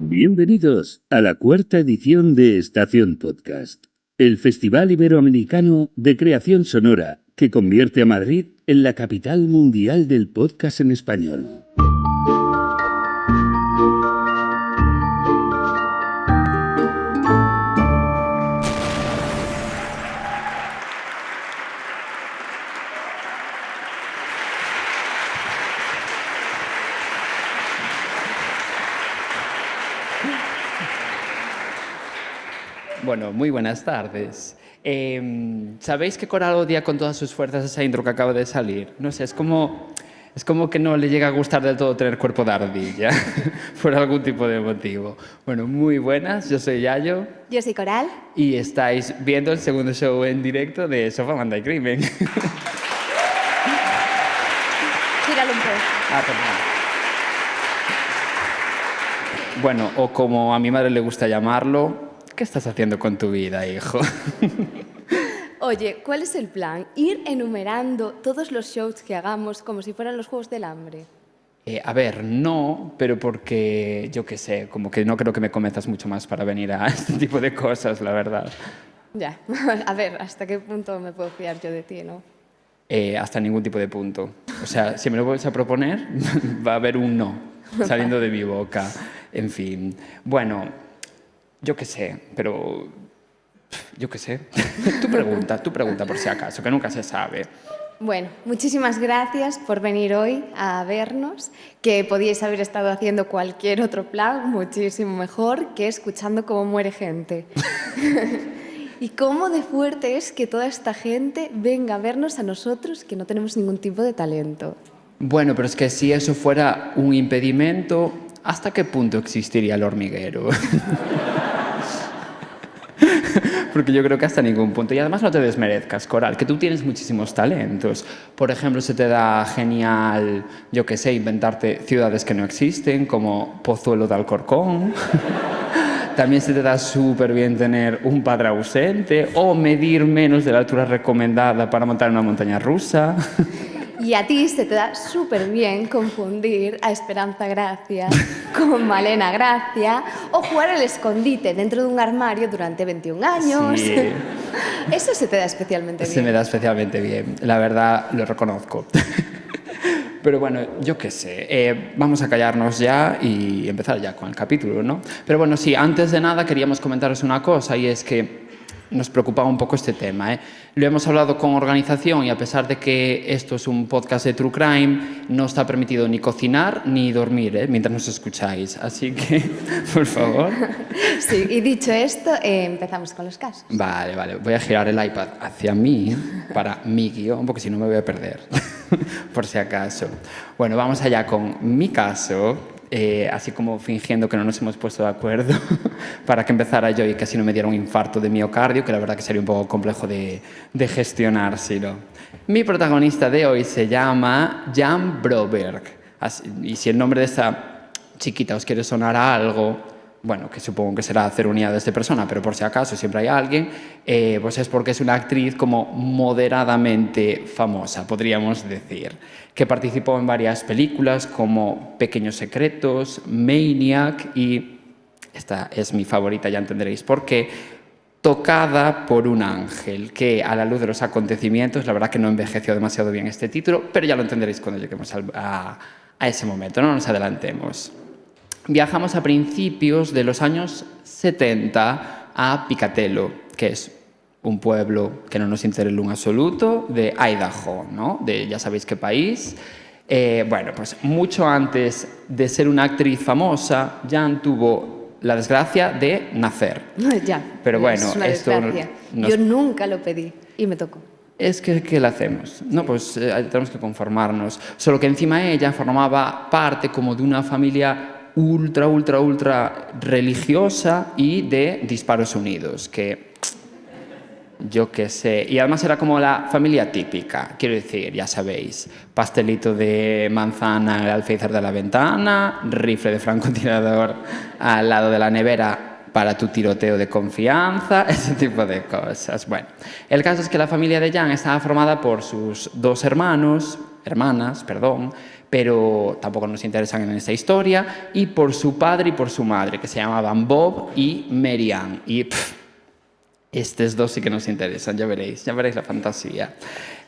Bienvenidos a la cuarta edición de Estación Podcast, el festival iberoamericano de creación sonora que convierte a Madrid en la capital mundial del podcast en español. Bueno, muy buenas tardes. ¿Sabéis que Coral odia con todas sus fuerzas esa intro que acaba de salir? No sé, es como que no le llega a gustar del todo tener cuerpo de ardilla, por algún tipo de motivo. Bueno, muy buenas, yo soy Yayo. Yo soy Coral. Y estáis viendo el segundo show en directo de Sofá, Manda y Crimen. Gíralo un poco. Perdón. Bueno, o como a mi madre le gusta llamarlo, ¿qué estás haciendo con tu vida, hijo? Oye, ¿cuál es el plan? ¿Ir enumerando todos los shows que hagamos como si fueran los Juegos del Hambre? A ver, no, pero porque, yo qué sé, como que no creo que me convenzas mucho más para venir a este tipo de cosas, la verdad. Ya, a ver, ¿hasta qué punto me puedo fiar yo de ti, no? Hasta ningún tipo de punto. O sea, si me lo vuelves a proponer, va a haber un no saliendo de mi boca. En fin, bueno, yo qué sé, pero... Yo qué sé. Tú pregunta por si acaso, que nunca se sabe. Bueno, muchísimas gracias por venir hoy a vernos, que podíais haber estado haciendo cualquier otro plan muchísimo mejor que escuchando cómo muere gente. Y cómo de fuerte es que toda esta gente venga a vernos a nosotros que no tenemos ningún tipo de talento. Bueno, pero es que si eso fuera un impedimento, ¿hasta qué punto existiría el hormiguero? Porque yo creo que hasta ningún punto. Y además no te desmerezcas, Coral, que tú tienes muchísimos talentos. Por ejemplo, se te da genial, yo qué sé, inventarte ciudades que no existen, como Pozuelo de Alcorcón. También se te da súper bien tener un padre ausente o medir menos de la altura recomendada para montar una montaña rusa. Y a ti se te da súper bien confundir a Esperanza Gracia con Malena Gracia o jugar al escondite dentro de un armario durante 21 años. Sí. Eso se te da especialmente bien. Se me da especialmente bien, la verdad lo reconozco. Pero bueno, yo qué sé, vamos a callarnos ya y empezar ya con el capítulo, ¿no? Pero bueno, sí, antes de nada queríamos comentaros una cosa y es que nos preocupaba un poco este tema, ¿eh? Lo hemos hablado con organización y a pesar de que esto es un podcast de True Crime, no está permitido ni cocinar ni dormir, ¿eh? Mientras nos escucháis. Así que, por favor. Sí, y dicho esto, empezamos con los casos. Vale. Voy a girar el iPad hacia mí para mi guión, porque si no me voy a perder, por si acaso. Bueno, vamos allá con mi caso. Así como fingiendo que no nos hemos puesto de acuerdo para que empezara yo y que así no me diera un infarto de miocardio, que la verdad que sería un poco complejo de gestionar, si no. Mi protagonista de hoy se llama Jan Broberg. Y si el nombre de esta chiquita os quiere sonar a algo, bueno, que supongo que será hacer unidades de persona, pero por si acaso siempre hay alguien, pues es porque es una actriz como moderadamente famosa, podríamos decir, que participó en varias películas como Pequeños Secretos, Maniac y, esta es mi favorita, ya entenderéis por qué, Tocada por un ángel, que a la luz de los acontecimientos, la verdad que no envejeció demasiado bien este título, pero ya lo entenderéis cuando lleguemos a ese momento, no nos adelantemos. Viajamos a principios de los años 70 a Picatello, que es un pueblo que no nos interesa en absoluto, de Idaho, ¿no? De ya sabéis qué país. Bueno, pues mucho antes de ser una actriz famosa, Jan tuvo la desgracia de nacer. Ya, pero bueno, es una esto desgracia. Yo nunca lo pedí y me tocó. Es que, ¿qué le hacemos? No, pues tenemos que conformarnos. Solo que encima ella formaba parte como de una familia ultra religiosa y de disparos unidos, que yo qué sé. Y además era como la familia típica, quiero decir, ya sabéis, pastelito de manzana en el alféizar de la ventana, rifle de francotirador al lado de la nevera para tu tiroteo de confianza, ese tipo de cosas. Bueno, el caso es que la familia de Jan estaba formada por sus dos hermanas, pero tampoco nos interesan en esta historia, y por su padre y por su madre, que se llamaban Bob y Mary Ann. Y estos dos sí que nos interesan, ya veréis la fantasía.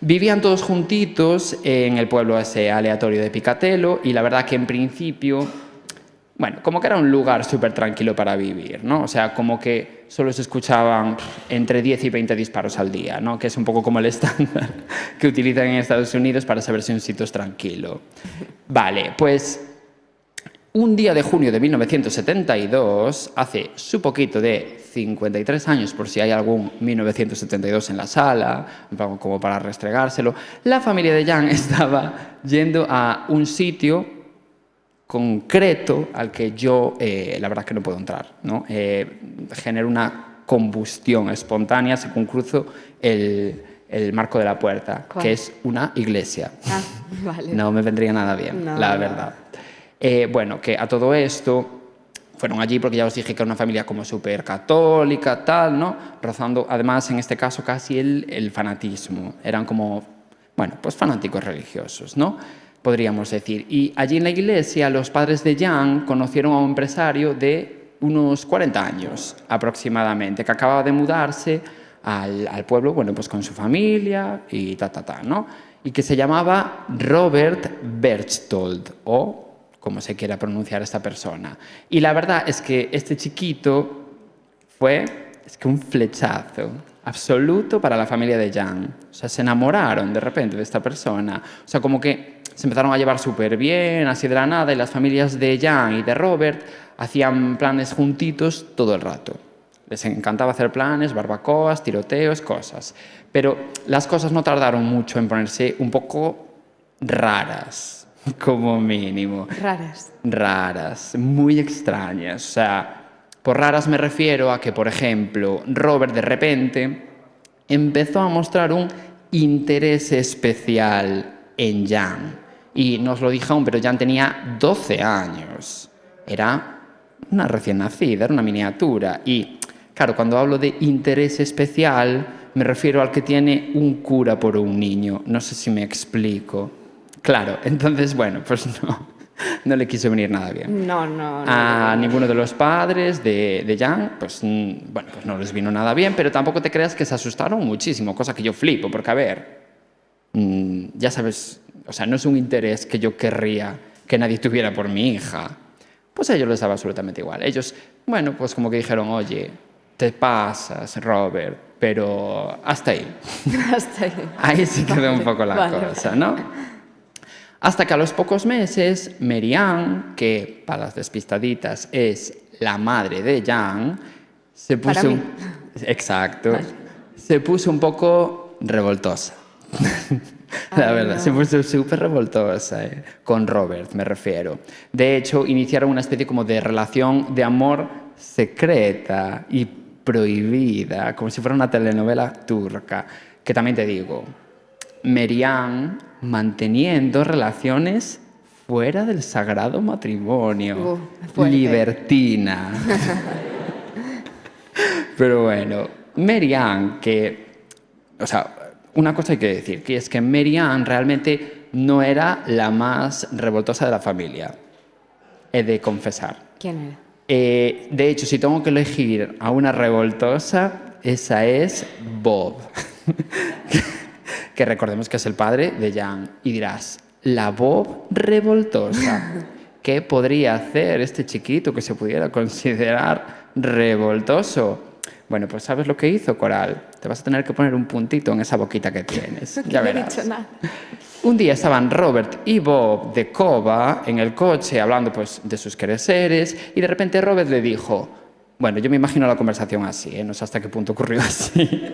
Vivían todos juntitos en el pueblo ese aleatorio de Picatelo, y la verdad que en principio, bueno, como que era un lugar súper tranquilo para vivir, ¿no? O sea, como que solo se escuchaban entre 10 y 20 disparos al día, ¿no? Que es un poco como el estándar que utilizan en Estados Unidos para saber si un sitio es tranquilo. Vale, pues un día de junio de 1972, hace su poquito de 53 años, por si hay algún 1972 en la sala, como para restregárselo, la familia de Jan estaba yendo a un sitio concreto al que yo, la verdad que no puedo entrar, ¿no? Genera una combustión espontánea según cruzo el marco de la puerta, ¿Cuál? que es una iglesia. Ah, vale. No me vendría nada bien, No, la no. verdad. Bueno, que a todo esto fueron allí porque ya os dije que era una familia como súper católica, tal, ¿no? Rozando, además, en este caso, casi el fanatismo. Eran como, bueno, pues fanáticos religiosos, ¿no? Podríamos decir. Y allí en la iglesia, los padres de Jan conocieron a un empresario de unos 40 años aproximadamente, que acababa de mudarse al pueblo, bueno, pues con su familia y ¿no? Y que se llamaba Robert Berchtold, o como se quiera pronunciar esta persona. Y la verdad es que este chiquito fue un flechazo absoluto para la familia de Jan. O sea, se enamoraron de repente de esta persona. O sea, como que se empezaron a llevar súper bien, así de la nada, y las familias de Jan y de Robert hacían planes juntitos todo el rato. Les encantaba hacer planes, barbacoas, tiroteos, cosas. Pero las cosas no tardaron mucho en ponerse un poco raras, como mínimo. Raras, muy extrañas. O sea, por raras me refiero a que, por ejemplo, Robert de repente empezó a mostrar un interés especial en Jan. Y no os lo dije aún, pero Jan tenía 12 años. Era una recién nacida, era una miniatura. Y, claro, cuando hablo de interés especial, me refiero al que tiene un cura por un niño. No sé si me explico. Claro, entonces, bueno, pues no le quiso venir nada bien. No. A ninguno de los padres de Jan, pues, bueno, pues no les vino nada bien, pero tampoco te creas que se asustaron muchísimo, cosa que yo flipo, porque, a ver, ya sabes, o sea, no es un interés que yo querría que nadie tuviera por mi hija. Pues a ellos les daba absolutamente igual. Ellos, bueno, pues como que dijeron, oye, te pasas, Robert, pero hasta ahí. Hasta ahí. Ahí sí quedó un poco la vale. cosa, ¿no? Hasta que a los pocos meses, Mary Ann, que para las despistaditas es la madre de Jan, se puso... Para mí. Exacto. Vale. Se puso un poco revoltosa. La verdad, no. se puso súper revoltosa, con Robert, me refiero. De hecho, iniciaron una especie como de relación de amor secreta y prohibida, como si fuera una telenovela turca. Que también te digo, Mary Ann manteniendo relaciones fuera del sagrado matrimonio. Fuerte. Libertina. Pero bueno, Mary Ann, que... O sea, una cosa hay que decir, que es que Mary Ann realmente no era la más revoltosa de la familia. He de confesar. ¿Quién era? De hecho, si tengo que elegir a una revoltosa, esa es Bob. Que recordemos que es el padre de Jan. Y dirás, la Bob revoltosa. ¿Qué podría hacer este chiquito que se pudiera considerar revoltoso? Bueno, pues ¿sabes lo que hizo, Coral? Te vas a tener que poner un puntito en esa boquita que tienes. Que Ya no he verás. dicho nada. Un día estaban Robert y Bob de coba en el coche hablando pues de sus quereseres y de repente Robert le dijo, bueno, yo me imagino la conversación así, no sé hasta qué punto ocurrió así.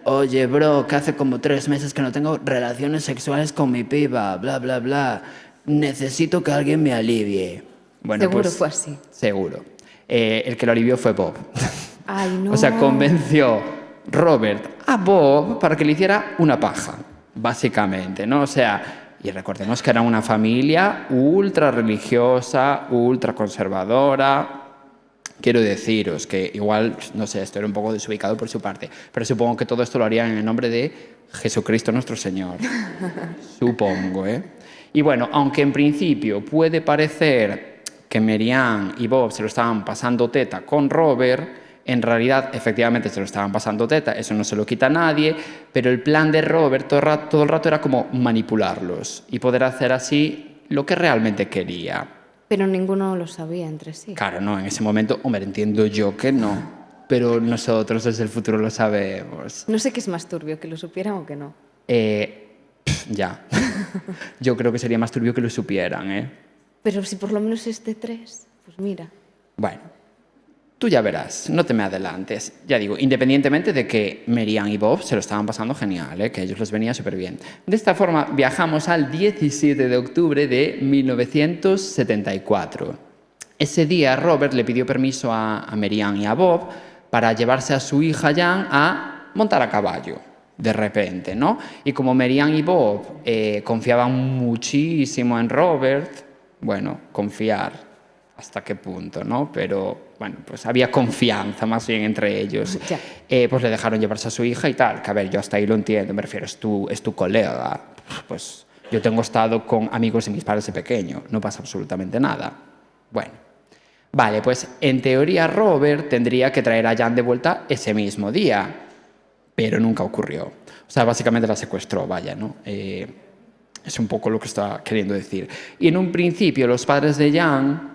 Oye, bro, que hace como 3 meses que no tengo relaciones sexuales con mi piba, bla, bla, bla. Necesito que alguien me alivie. Bueno, Seguro pues, fue así. Seguro. El que lo alivió fue Bob. Ay, no. O sea, convenció Robert a Bob para que le hiciera una paja, básicamente, ¿no? O sea, y recordemos que era una familia ultra religiosa, ultra conservadora. Quiero deciros que igual, no sé, esto era un poco desubicado por su parte, pero supongo que todo esto lo harían en el nombre de Jesucristo nuestro Señor. Supongo, ¿eh? Y bueno, aunque en principio puede parecer que Marianne y Bob se lo estaban pasando teta con Robert, en realidad efectivamente se lo estaban pasando teta, eso no se lo quita a nadie, pero el plan de Robert todo el rato era como manipularlos y poder hacer así lo que realmente quería. Pero ninguno lo sabía entre sí. Claro, no, en ese momento, hombre, entiendo yo que no, pero nosotros desde el futuro lo sabemos. No sé qué es más turbio, que lo supieran o que no. Ya. Yo creo que sería más turbio que lo supieran, ¿eh? Pero si por lo menos es de 3, pues mira. Bueno, tú ya verás, no te me adelantes. Ya digo, independientemente de que Marianne y Bob se lo estaban pasando genial, ¿eh? Que a ellos les venía súper bien. De esta forma viajamos al 17 de octubre de 1974. Ese día Robert le pidió permiso a Marianne y a Bob para llevarse a su hija Jan a montar a caballo, de repente, ¿no? Y como Marianne y Bob confiaban muchísimo en Robert, bueno, confiar, ¿hasta qué punto, no? Pero, bueno, pues había confianza más bien entre ellos. Pues le dejaron llevarse a su hija y tal, que a ver, yo hasta ahí lo entiendo, me refiero, es tu colega. Pues yo tengo estado con amigos de mis padres de pequeño, no pasa absolutamente nada. Bueno, vale, pues en teoría Robert tendría que traer a Jan de vuelta ese mismo día, pero nunca ocurrió. O sea, básicamente la secuestró, vaya, ¿no? Es un poco lo que está queriendo decir. Y en un principio los padres de Jan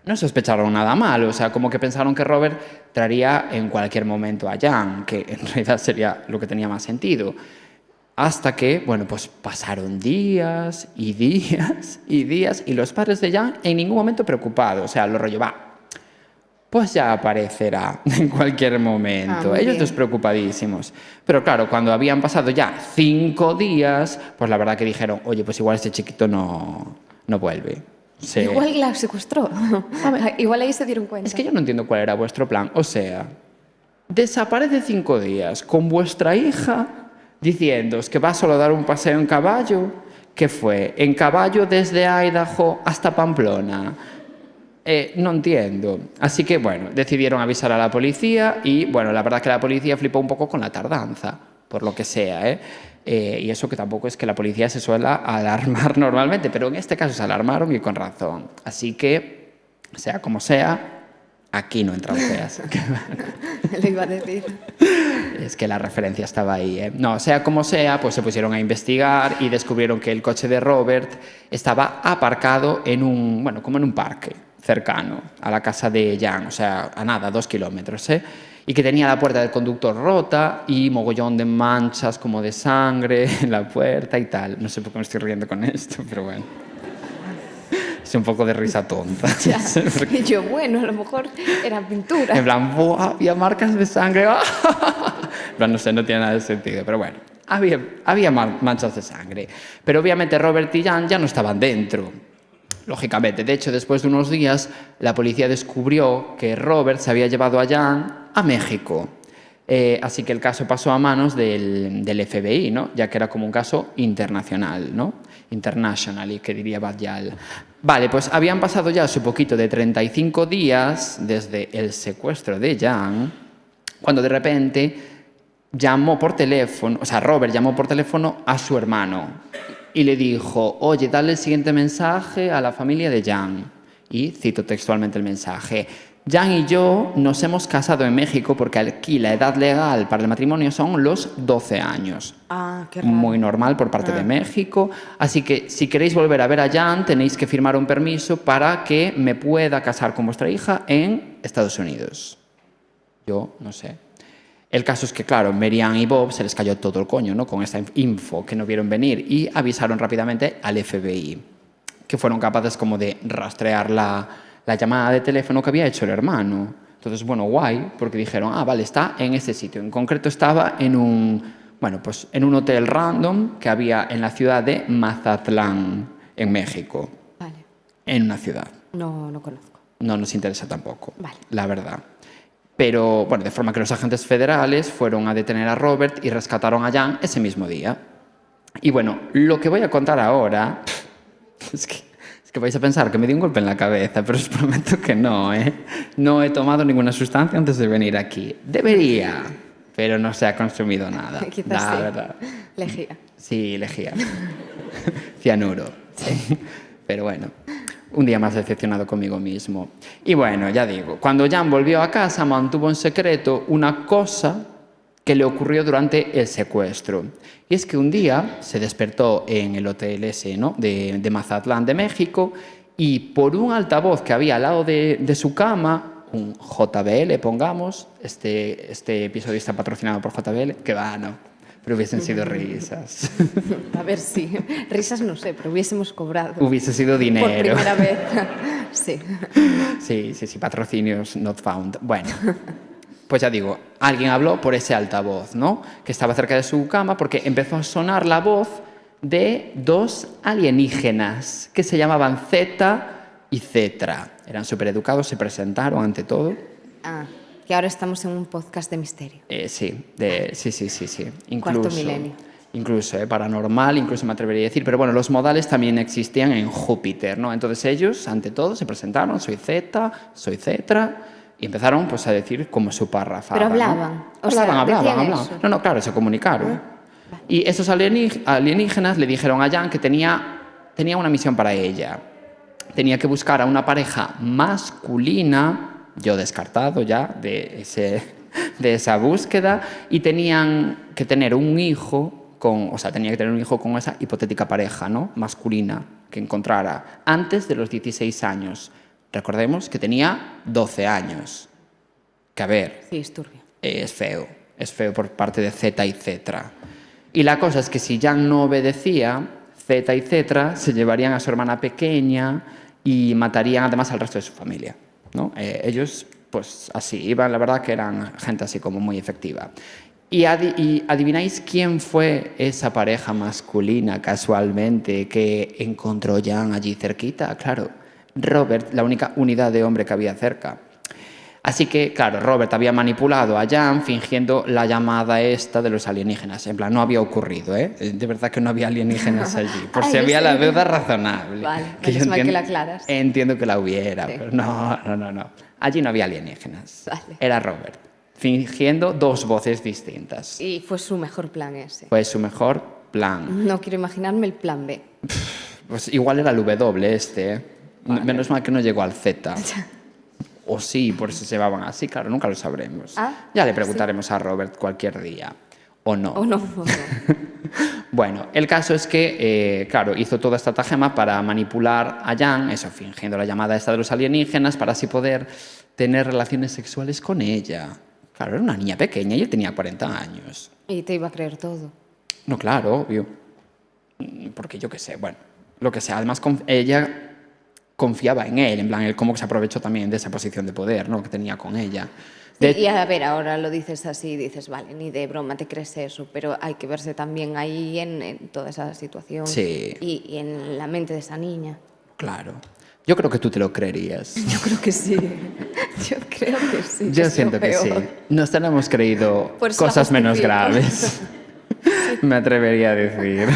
no sospecharon nada mal, o sea, como que pensaron que Robert traería en cualquier momento a Jan, que en realidad sería lo que tenía más sentido. Hasta que, bueno, pues pasaron días y días y días y los padres de Jan en ningún momento preocupados, o sea, lo rollo, va, pues ya aparecerá en cualquier momento. Ellos despreocupadísimos. Pero claro, cuando habían pasado ya 5 días, pues la verdad que dijeron, oye, pues igual este chiquito no vuelve. Sí. Igual la secuestró. Igual ahí se dieron cuenta. Es que yo no entiendo cuál era vuestro plan. O sea, desaparece 5 días con vuestra hija diciéndoos que va solo a dar un paseo en caballo. ¿Qué fue? ¿En caballo desde Idaho hasta Pamplona? No entiendo. Así que, bueno, decidieron avisar a la policía y, bueno, la verdad que la policía flipó un poco con la tardanza, por lo que sea, ¿eh? Y eso que tampoco es que la policía se suela alarmar normalmente, pero en este caso se alarmaron y con razón. Así que, sea como sea, aquí no entran feas. Le iba a decir. Es que la referencia estaba ahí, ¿eh? No, sea como sea, pues se pusieron a investigar y descubrieron que el coche de Robert estaba aparcado en un, bueno, como en un parque cercano a la casa de Jan, o sea, a nada, 2 kilómetros, ¿eh? Y que tenía la puerta del conductor rota y mogollón de manchas como de sangre en la puerta y tal. No sé por qué me estoy riendo con esto, pero bueno. Es un poco de risa tonta. Ya. Y yo, bueno, a lo mejor era pintura. En plan, ¡buah! Había marcas de sangre. No sé, no tiene nada de sentido, pero bueno. Había manchas de sangre. Pero obviamente Robert y Jan ya no estaban dentro. Lógicamente, de hecho, después de unos días, la policía descubrió que Robert se había llevado a Jan a México. Así que el caso pasó a manos del FBI, ¿no? Ya que era como un caso internacional, ¿no? International, y que diría Badial. Vale, pues habían pasado ya su poquito de 35 días desde el secuestro de Jan, cuando de repente llamó por teléfono, o sea, Robert llamó por teléfono a su hermano y le dijo, oye, dale el siguiente mensaje a la familia de Jan. Y cito textualmente el mensaje. Jan y yo nos hemos casado en México porque aquí la edad legal para el matrimonio son los 12 años. Ah, qué raro. Muy normal por parte de México. Así que si queréis volver a ver a Jan, tenéis que firmar un permiso para que me pueda casar con vuestra hija en Estados Unidos. Yo no sé. El caso es que, claro, Marianne y Bob se les cayó todo el coño, ¿no? Con esta info que no vieron venir y avisaron rápidamente al FBI, que fueron capaces como de rastrear la llamada de teléfono que había hecho el hermano. Entonces, bueno, guay, porque dijeron, vale, está en ese sitio. En concreto estaba en un hotel random que había en la ciudad de Mazatlán, en México. Vale. En una ciudad. No conozco. No nos interesa tampoco, Vale. la verdad. Pero, bueno, de forma que los agentes federales fueron a detener a Robert y rescataron a Jan ese mismo día. Y bueno, lo que voy a contar ahora es que vais a pensar que me di un golpe en la cabeza, pero os prometo que no, ¿eh? No he tomado ninguna sustancia antes de venir aquí. Debería, pero no se ha consumido nada. Quizás la sí. verdad. Lejía. Sí, lejía. Cianuro. Pero bueno, un día más decepcionado conmigo mismo. Y bueno, ya digo, cuando Jan volvió a casa mantuvo en secreto una cosa que le ocurrió durante el secuestro. Y es que un día se despertó en el hotel ese, ¿no?, de Mazatlán, de México, y por un altavoz que había al lado de su cama, un JBL, pongamos, este episodio está patrocinado por JBL, que va, no, pero hubiesen sido risas. A ver, sí. Risas no sé, pero hubiésemos cobrado. Hubiese sido dinero. Por primera vez. Sí. Sí, patrocinios not found. Bueno, pues ya digo, alguien habló por ese altavoz, ¿no?, que estaba cerca de su cama, porque empezó a sonar la voz de dos alienígenas que se llamaban Zeta y Cetra. Eran súper educados, se presentaron ante todo. Ah, que ahora estamos en un podcast de misterio. Sí. Incluso, Cuarto milenio. Incluso paranormal, incluso me atrevería a decir. Pero bueno, los modales también existían en Júpiter, ¿no? Entonces ellos, ante todo, se presentaron, soy Zeta, soy Cetra, y empezaron pues a decir como su parrafada. Pero hablaban. ¿No? O sea, Hablaban. eso. No, claro, se comunicaron. Y esos alienígenas le dijeron a Jan que tenía una misión para ella. Tenía que buscar a una pareja masculina, yo descartado ya de esa búsqueda, y tenían que tener un hijo con esa hipotética pareja, ¿no?, masculina que encontrara antes de los 16 años. Recordemos que tenía 12 años. Que a ver, Sí, es turbio. es feo por parte de Zeta y Cetra. Y la cosa es que si Jan no obedecía, Zeta y Cetra se llevarían a su hermana pequeña y matarían además al resto de su familia, ¿no? Ellos, pues así, iban, la verdad que eran gente así como muy efectiva. Y ¿adivináis quién fue esa pareja masculina casualmente que encontró Jan allí cerquita? Claro, Robert, la única unidad de hombre que había cerca. Así que, claro, Robert había manipulado a Jan fingiendo la llamada esta de los alienígenas. En plan, no había ocurrido, ¿eh? De verdad que no había alienígenas allí. Por si había la duda razonable. Vale, que menos mal que la aclaras. Entiendo que la hubiera, Sí. pero no. Allí no había alienígenas. Vale. Era Robert, fingiendo dos voces distintas. Y fue su mejor plan ese. Fue su mejor plan. No quiero imaginarme el plan B. Pues igual era el W este, ¿eh? Vale. Menos mal que no llegó al Z. O sí, por eso se llevaban así, claro, nunca lo sabremos. Ya le preguntaremos a Robert cualquier día. O no. O no. Bueno, el caso es que, claro, hizo toda esta estratagema para manipular a Jan, eso, fingiendo la llamada esta de los alienígenas, para así poder tener relaciones sexuales con ella. Claro, era una niña pequeña y él tenía 40 años. Y te iba a creer todo. No, claro, obvio. Porque yo qué sé, bueno, lo que sea. Además, ella confiaba en él, en plan, él como que se aprovechó también de esa posición de poder, ¿no?, que tenía con ella. Y a ver, ahora lo dices así, dices, vale, ni de broma te crees eso, pero hay que verse también ahí en toda esa situación. Sí. Y en la mente de esa niña. Claro. Yo creo que tú te lo creerías. Yo creo que sí. Yo creo que sí. Yo siento que sí. Nos tenemos creído Por eso la cosas menos justifico. graves. Me atrevería a decir.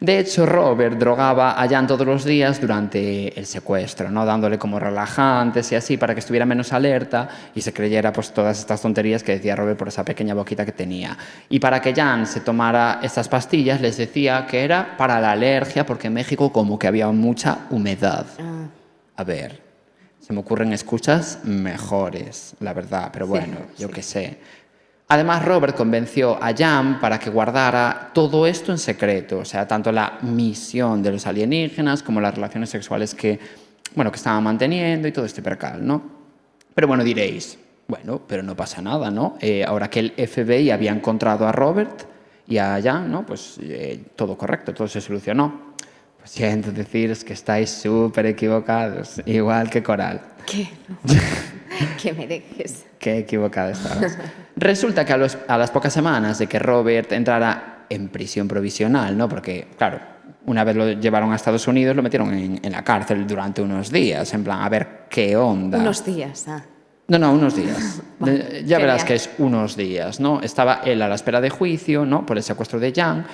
De hecho, Robert drogaba a Jan todos los días durante el secuestro, ¿no?, dándole como relajantes y así para que estuviera menos alerta y se creyera pues todas estas tonterías que decía Robert por esa pequeña boquita que tenía. Y para que Jan se tomara estas pastillas les decía que era para la alergia porque en México como que había mucha humedad. A ver, se me ocurren excusas mejores, la verdad, pero bueno, yo qué sé. Además, Robert convenció a Jan para que guardara todo esto en secreto, o sea, tanto la misión de los alienígenas como las relaciones sexuales que estaban manteniendo y todo este percal, ¿no? Pero bueno, diréis, bueno, pero no pasa nada, ¿no? Ahora que el FBI había encontrado a Robert y a Jan, ¿no? Pues todo correcto, todo se solucionó. Pues siento deciros que estáis súper equivocados, igual que Coral. ¿Qué? Que me dejes. Qué equivocada estabas. Resulta que a las pocas semanas de que Robert entrara en prisión provisional, ¿no? Porque, claro, una vez lo llevaron a Estados Unidos, lo metieron en la cárcel durante unos días, en plan, a ver qué onda. Unos días, No, unos días. Vale, Ya verás genial. que es unos días, ¿no? Estaba él a la espera de juicio, ¿no?, por el secuestro de Jan,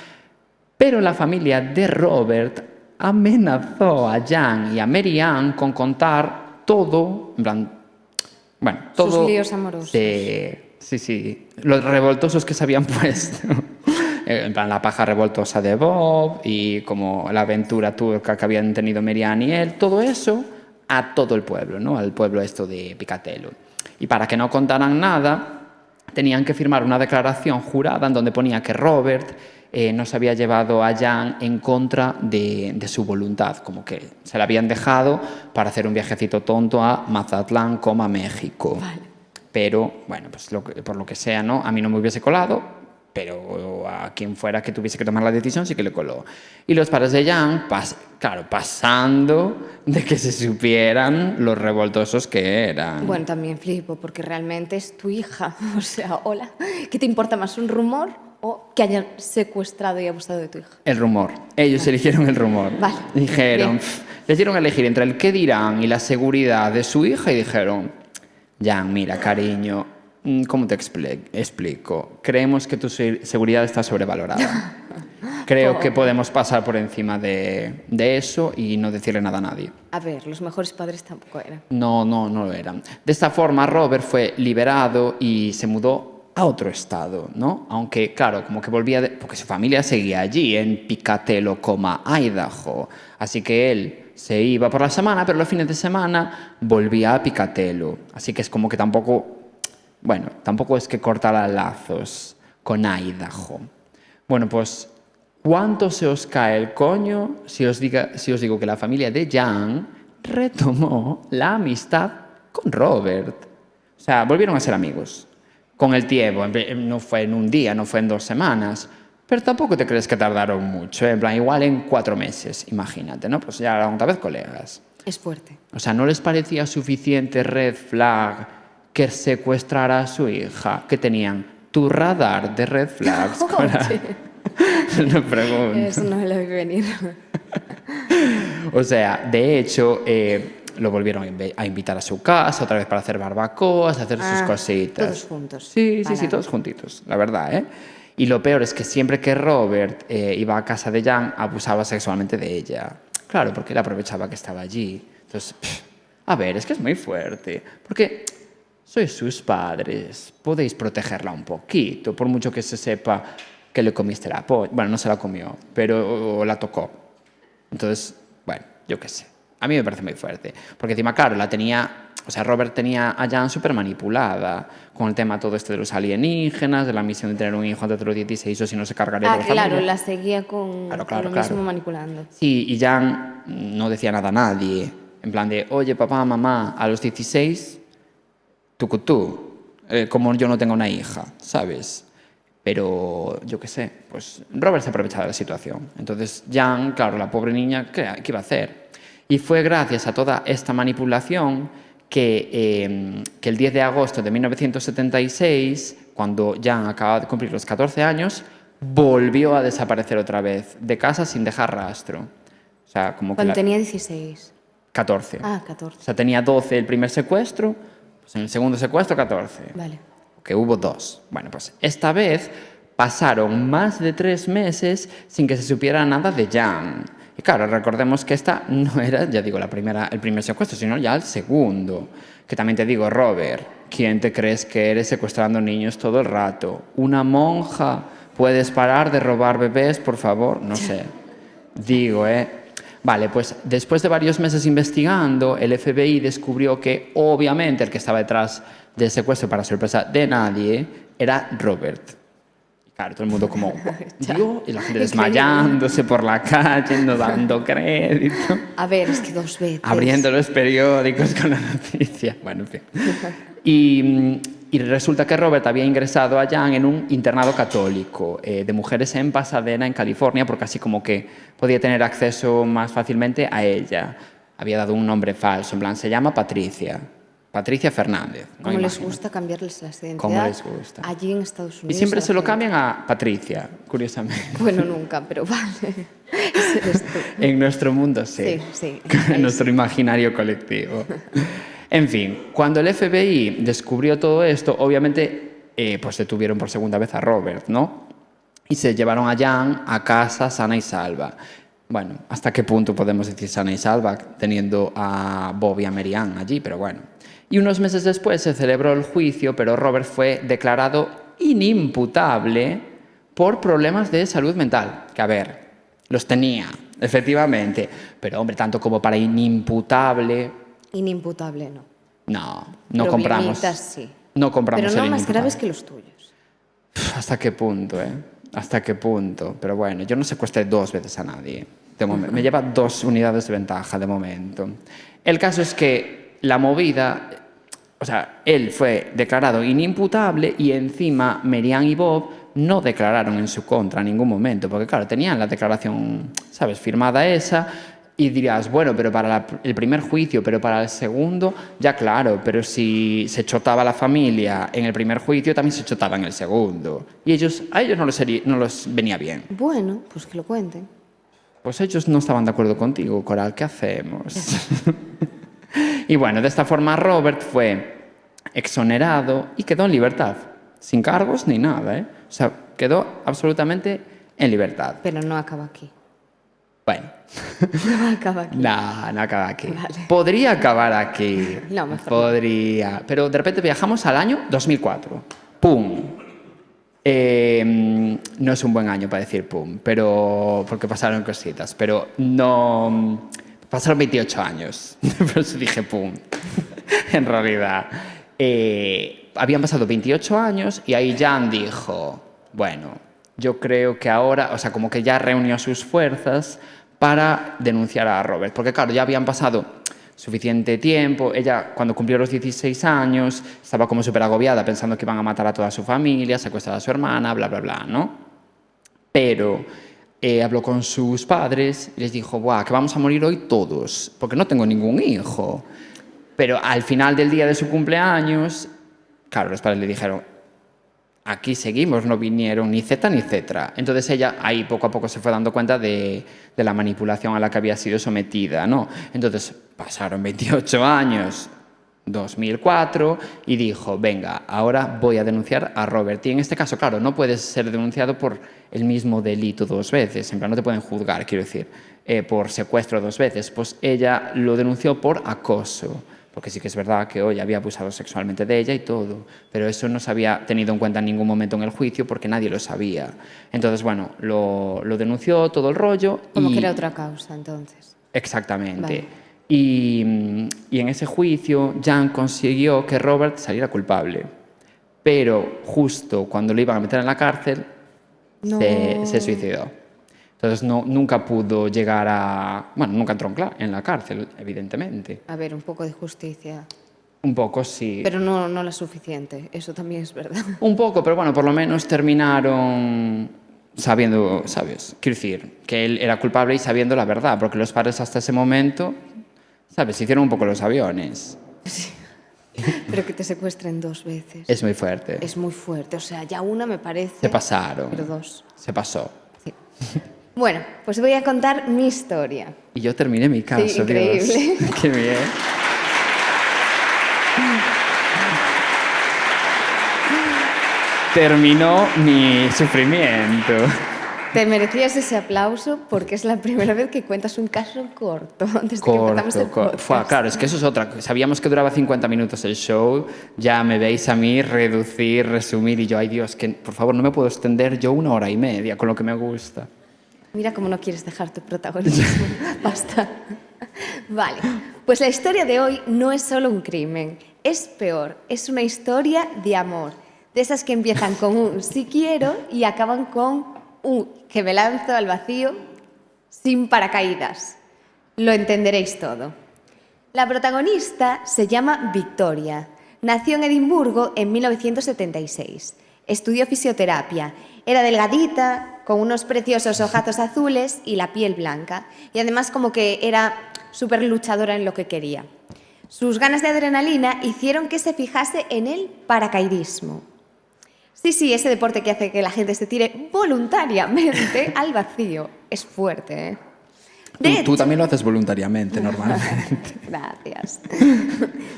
pero la familia de Robert amenazó a Jan y a Mary Ann con contar todo, en plan, bueno, todo. Sus líos amorosos. Sí, los revoltosos que se habían puesto. En plan, la paja revoltosa de Bob y como la aventura turca que habían tenido Merian y él, todo eso a todo el pueblo, ¿no? Al pueblo esto de Picatello. Y para que no contaran nada, tenían que firmar una declaración jurada en donde ponía que Robert no se había llevado a Jan en contra de su voluntad, como que se la habían dejado para hacer un viajecito tonto a Mazatlán, a México. Vale. Pero, bueno, pues por lo que sea, ¿no? A mí no me hubiese colado, pero a quien fuera que tuviese que tomar la decisión sí que le coló. Y los padres de Jan, claro, pasando de que se supieran los revoltosos que eran. Bueno, también flipo, porque realmente es tu hija. O sea, hola. ¿Qué te importa más, un rumor o que hayan secuestrado y abusado de tu hija? El rumor. Ellos eligieron el rumor. Vale. Dijeron, les dieron a elegir entre el qué dirán y la seguridad de su hija y dijeron, Jan, mira, cariño, ¿cómo te explico? Creemos que tu seguridad está sobrevalorada. Creo que podemos pasar por encima de eso y no decirle nada a nadie. A ver, los mejores padres tampoco eran. No lo eran. De esta forma, Robert fue liberado y se mudó a otro estado, ¿no? Aunque, claro, como que volvía porque su familia seguía allí, en Picatello, Idaho. Así que él se iba por la semana, pero los fines de semana volvía a Picatello. Así que es como que tampoco es que cortara lazos con Idaho. Bueno, pues, ¿cuánto se os cae el coño si os digo que la familia de Jan retomó la amistad con Robert? O sea, volvieron a ser amigos. Con el tiempo, no fue en un día, no fue en 2 semanas, pero tampoco te crees que tardaron mucho, en plan, igual en 4 meses, imagínate, ¿no? Pues ya eran otra vez colegas. Es fuerte. O sea, ¿no les parecía suficiente red flag que secuestrara a su hija? Que tenían tu radar de red flags. No pregunto. Eso no me lo vi venir. O sea, de hecho, lo volvieron a invitar a su casa otra vez para hacer barbacoas, hacer sus cositas. Todos juntos. Sí, todos juntitos, la verdad, ¿eh? Y lo peor es que siempre que Robert iba a casa de Jan, abusaba sexualmente de ella. Claro, porque él aprovechaba que estaba allí. Entonces, a ver, es que es muy fuerte. Porque sois sus padres, podéis protegerla un poquito, por mucho que se sepa que le comiste la polla. Bueno, no se la comió, pero la tocó. Entonces, bueno, yo qué sé. A mí me parece muy fuerte. Porque encima, claro, Robert tenía a Jan súper manipulada con el tema todo esto de los alienígenas, de la misión de tener un hijo antes de los 16 o si no se cargaría de la familia. Claro, la seguía con lo mismo manipulando. Sí, y Jan no decía nada a nadie. En plan de, oye, papá, mamá, a los 16, tú, como yo no tengo una hija, ¿sabes? Pero, yo qué sé, pues Robert se aprovechaba de la situación. Entonces, Jan, claro, la pobre niña, ¿qué iba a hacer? Y fue gracias a toda esta manipulación que el 10 de agosto de 1976, cuando Jan acababa de cumplir los 14 años, volvió a desaparecer otra vez de casa sin dejar rastro. O sea, como cuando tenía 16. 14. 14. O sea, tenía 12 el primer secuestro, pues en el segundo secuestro 14. Vale. Que hubo 2. Bueno, pues esta vez pasaron más de 3 meses sin que se supiera nada de Jan. Y claro, recordemos que esta no era, ya digo, el primer secuestro, sino ya el segundo. Que también te digo, Robert, ¿quién te crees que eres secuestrando niños todo el rato? ¿Una monja? ¿Puedes parar de robar bebés, por favor? No sé. Digo, Vale, pues después de varios meses investigando, el FBI descubrió que obviamente el que estaba detrás del secuestro, para sorpresa de nadie, era Robert. Claro, todo el mundo como, Dios, y la gente desmayándose por la calle, no dando crédito. A ver, es que 2 veces. Abriendo los periódicos con la noticia. Bueno, en fin. Y resulta que Robert había ingresado a Jan en un internado católico de mujeres en Pasadena, en California, porque así como que podía tener acceso más fácilmente a ella. Había dado un nombre falso, en plan, se llama Patricia. Patricia Fernández. ¿Cómo les gusta cambiarles la identidad? ¿Cómo les gusta? Allí en Estados Unidos. Y siempre se lo cambian a Patricia, curiosamente. Bueno, nunca, pero vale. En nuestro mundo sí. Sí. En nuestro imaginario colectivo. En fin, cuando el FBI descubrió todo esto, obviamente pues detuvieron por segunda vez a Robert, ¿no? Y se llevaron a Jan a casa sana y salva. Bueno, ¿hasta qué punto podemos decir sana y salva teniendo a Bob y a Merian allí? Pero bueno. Y unos meses después se celebró el juicio, pero Robert fue declarado inimputable por problemas de salud mental. Que, a ver, los tenía, efectivamente. Pero, hombre, tanto como para inimputable... Inimputable, no. No compramos. Problemitas, sí. No compramos Pero no el más inimputable. graves que los tuyos. ¿Hasta qué punto, ¿Hasta qué punto? Pero bueno, yo no secuestré 2 veces a nadie. De momento. Me lleva 2 unidades de ventaja de momento. El caso es que la movida... O sea, él fue declarado inimputable y encima Merian y Bob no declararon en su contra en ningún momento. Porque claro, tenían la declaración, ¿sabes?, firmada esa... Y dirías, bueno, pero para el primer juicio, pero para el segundo, ya claro, pero si se chotaba la familia en el primer juicio, también se chotaba en el segundo. Y a ellos no les venía bien. Bueno, pues que lo cuenten. Pues ellos no estaban de acuerdo contigo, Coral, ¿qué hacemos? Y bueno, de esta forma Robert fue exonerado y quedó en libertad, sin cargos ni nada, ¿eh? O sea, quedó absolutamente en libertad. Pero no acaba aquí. Bueno. No acaba aquí. No acaba aquí. Vale. Podría acabar aquí. No, mejor Podría. Pero de repente viajamos al año 2004. ¡Pum! No es un buen año para decir pum, pero porque pasaron cositas. Pero no... Pasaron 28 años. Por eso dije pum. En realidad. Habían pasado 28 años y ahí Jan dijo, bueno, yo creo que ahora, o sea, como que ya reunió sus fuerzas para denunciar a Robert. Porque claro, ya habían pasado suficiente tiempo. Ella, cuando cumplió los 16 años, estaba como súper agobiada pensando que iban a matar a toda su familia, secuestrar a su hermana, bla, bla, bla, ¿no? Pero habló con sus padres y les dijo, ¡buah, que vamos a morir hoy todos! Porque no tengo ningún hijo. Pero al final del día de su cumpleaños, claro, los padres le dijeron, aquí seguimos, no vinieron ni Z ni Z. Entonces ella ahí poco a poco se fue dando cuenta de la manipulación a la que había sido sometida, ¿no? Entonces pasaron 28 años, 2004, y dijo, venga, ahora voy a denunciar a Robert. Y en este caso, claro, no puedes ser denunciado por el mismo delito 2 veces, en plan, no te pueden juzgar, quiero decir, por secuestro 2 veces. Pues ella lo denunció por acoso. Porque sí que es verdad que hoy había abusado sexualmente de ella y todo, pero eso no se había tenido en cuenta en ningún momento en el juicio porque nadie lo sabía. Entonces, bueno, lo denunció todo el rollo. Como que era otra causa, entonces. Exactamente. Vale. Y en ese juicio, Jan consiguió que Robert saliera culpable. Pero justo cuando lo iban a meter en la cárcel, No. se suicidó. Entonces nunca pudo llegar a... Bueno, nunca entró en la cárcel, evidentemente. A ver, un poco de justicia. Un poco, sí. Pero no la suficiente, eso también es verdad. Un poco, pero bueno, por lo menos terminaron sabiendo, ¿sabes? Quiero decir, que él era culpable y sabiendo la verdad, porque los padres hasta ese momento, ¿sabes? Hicieron un poco los aviones. Sí. Pero que te secuestren 2 veces. Es muy fuerte. Es muy fuerte, o sea, ya una me parece... Se pasaron. Pero 2. Se pasó. Sí. Bueno, pues voy a contar mi historia. Y yo terminé mi caso, Sí, increíble. Dios. Qué bien. Terminó mi sufrimiento. Te merecías ese aplauso porque es la primera vez que cuentas un caso corto desde que empezamos el podcast. Claro, es que eso es otra cosa. Sabíamos que duraba 50 minutos el show. Ya me veis a mí reducir, resumir y yo, ay Dios, que por favor no me puedo extender yo 1 hora y media con lo que me gusta. Mira cómo no quieres dejar tu protagonismo. Basta. Vale, pues la historia de hoy no es solo un crimen, es peor, es una historia de amor. De esas que empiezan con un sí quiero y acaban con un que me lanzo al vacío sin paracaídas. Lo entenderéis todo. La protagonista se llama Victoria. Nació en Edimburgo en 1976. Estudió fisioterapia. Era delgadita, con unos preciosos ojazos azules y la piel blanca. Y además como que era súper luchadora en lo que quería. Sus ganas de adrenalina hicieron que se fijase en el paracaidismo. Sí, ese deporte que hace que la gente se tire voluntariamente al vacío. Es fuerte, ¿eh? Tú también lo haces voluntariamente, normalmente. Gracias.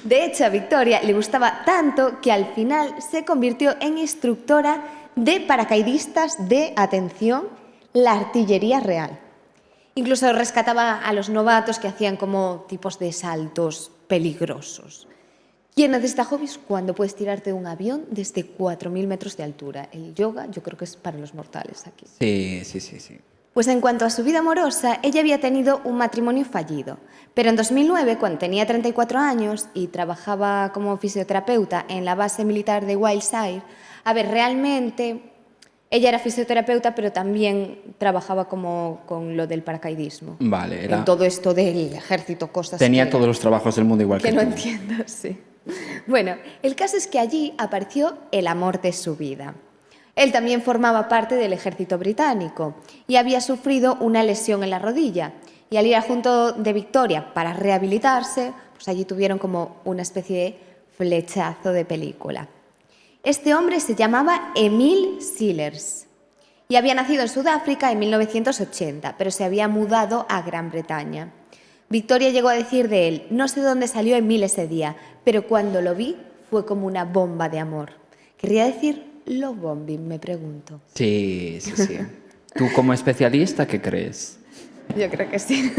De hecho, a Victoria le gustaba tanto que al final se convirtió en instructora de paracaidistas de, atención, la artillería real. Incluso rescataba a los novatos que hacían como tipos de saltos peligrosos. ¿Quién necesita hobbies cuando puedes tirarte de un avión desde 4.000 metros de altura? El yoga yo creo que es para los mortales aquí. Sí. Pues en cuanto a su vida amorosa, ella había tenido un matrimonio fallido. Pero en 2009, cuando tenía 34 años y trabajaba como fisioterapeuta en la base militar de Wiltshire, a ver, realmente ella era fisioterapeuta, pero también trabajaba como con lo del paracaidismo. Vale, En todo esto del ejército, cosas tenía que, todos los trabajos del mundo igual que no tú. entiendo, sí. Bueno, el caso es que allí apareció el amor de su vida. Él también formaba parte del ejército británico y había sufrido una lesión en la rodilla. Y al ir junto de Victoria para rehabilitarse, pues allí tuvieron como una especie de flechazo de película. Este hombre se llamaba Emil Sillers y había nacido en Sudáfrica en 1980, pero se había mudado a Gran Bretaña. Victoria llegó a decir de él: no sé dónde salió Emil ese día, pero cuando lo vi fue como una bomba de amor. ¿Querría decir love bombing, me pregunto? Sí. ¿Tú como especialista qué crees? Yo creo que sí.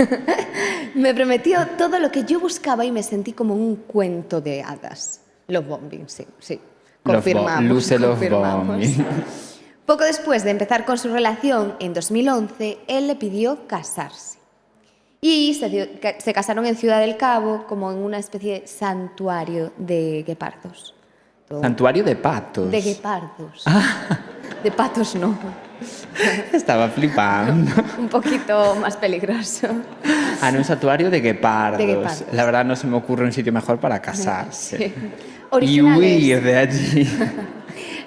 Me prometió todo lo que yo buscaba y me sentí como en un cuento de hadas. Love bombing, sí. Confirmamos. Love bombing. Poco después de empezar con su relación, en 2011, él le pidió casarse. Y se casaron en Ciudad del Cabo, como en una especie de santuario de guepardos. Santuario de patos. De guepardos. De patos no. Estaba flipando. Un poquito más peligroso. En un santuario de guepardos. De guepardos. La verdad no se me ocurre un sitio mejor para casarse. Sí. Y Originales. huir de allí.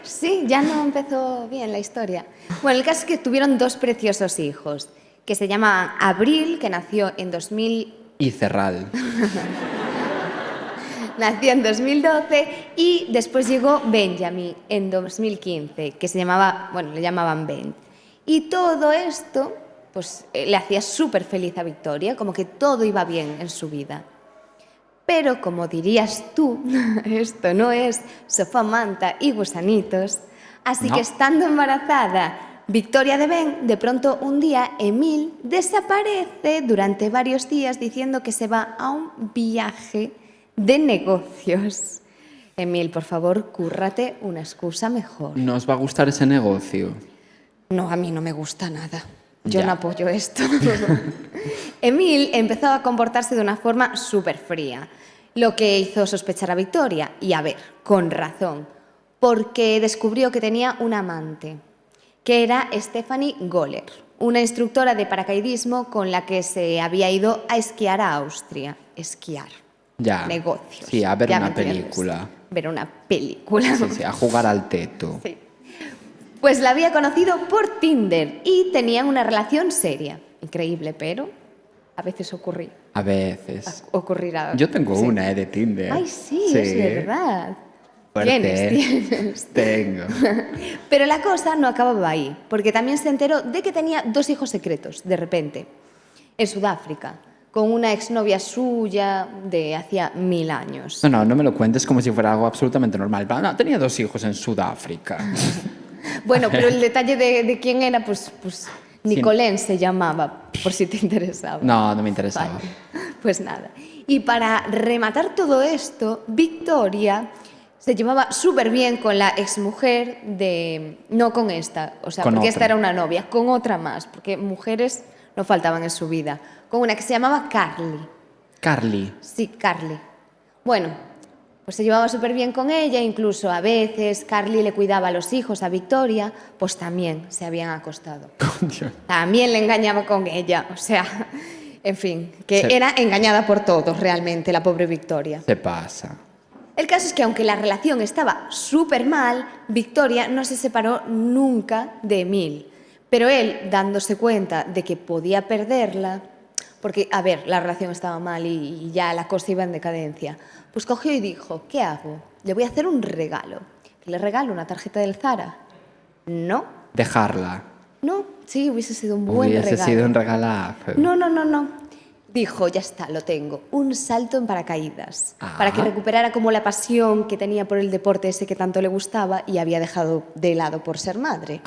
Sí, ya no empezó bien la historia. Bueno, el caso es que tuvieron 2 preciosos hijos, que se llamaban Abril, que nació en 2000... Y Cerral. Nació en 2012 y después llegó Benjamin en 2015, que le llamaban Ben. Y todo esto, pues le hacía súper feliz a Victoria, como que todo iba bien en su vida. Pero, como dirías tú, esto no es sofá, manta y gusanitos. Así No. que estando embarazada Victoria de Ben, de pronto un día Emil desaparece durante varios días diciendo que se va a un viaje de negocios. Emil, por favor, cúrrate una excusa mejor. ¿Nos va a gustar ese negocio? No, a mí no me gusta nada. Yo Ya. no apoyo esto. Emil empezó a comportarse de una forma súper fría, lo que hizo sospechar a Victoria. Y a ver, con razón, porque descubrió que tenía un amante, que era Stephanie Goller, una instructora de paracaidismo con la que se había ido a esquiar a Austria. Esquiar. Ya. Negocios. Sí, a ver Ya una me entiendes. película. Ver una película. Sí, a jugar al teto. Sí. Pues la había conocido por Tinder y tenían una relación seria. Increíble, pero a veces ocurrirá. A veces. Ocurrirá. Yo tengo Sí. una, de Tinder. Ay, sí, es verdad. Fuerte. Tienes. Tengo. Pero la cosa no acababa ahí, porque también se enteró de que tenía 2 hijos secretos, de repente, en Sudáfrica, con una exnovia suya de hacía 1000 años. No me lo cuentes como si fuera algo absolutamente normal. No, tenía 2 hijos en Sudáfrica. Bueno, pero el detalle de quién era, pues Nicolén se llamaba, por si te interesaba. No me interesaba. Vale. Pues nada. Y para rematar todo esto, Victoria se llevaba súper bien con la exmujer de... No con esta, o sea, Con porque otra. esta era una novia, con otra más, porque mujeres no faltaban en su vida. Con una que se llamaba Carly. Carly. Sí, Carly. Bueno, pues se llevaba súper bien con ella, incluso a veces Carly le cuidaba a los hijos a Victoria, pues también se habían acostado. Coño. También le engañaba con ella, o sea, en fin, que Se- era engañada por todos realmente, la pobre Victoria. Se pasa. El caso es que aunque la relación estaba súper mal, Victoria no se separó nunca de Emil. Pero él, dándose cuenta de que podía perderla, porque, a ver, la relación estaba mal y ya la cosa iba en decadencia, pues cogió y dijo, ¿qué hago? Le voy a hacer un regalo. ¿Le regalo una tarjeta del Zara? No, Dejarla. no, sí, hubiese sido un buen Hubiese regalo. sido un regalazo. No. Dijo, ya está, lo tengo. Un salto en paracaídas. Ah. Para que recuperara como la pasión que tenía por el deporte ese que tanto le gustaba y había dejado de lado por ser madre.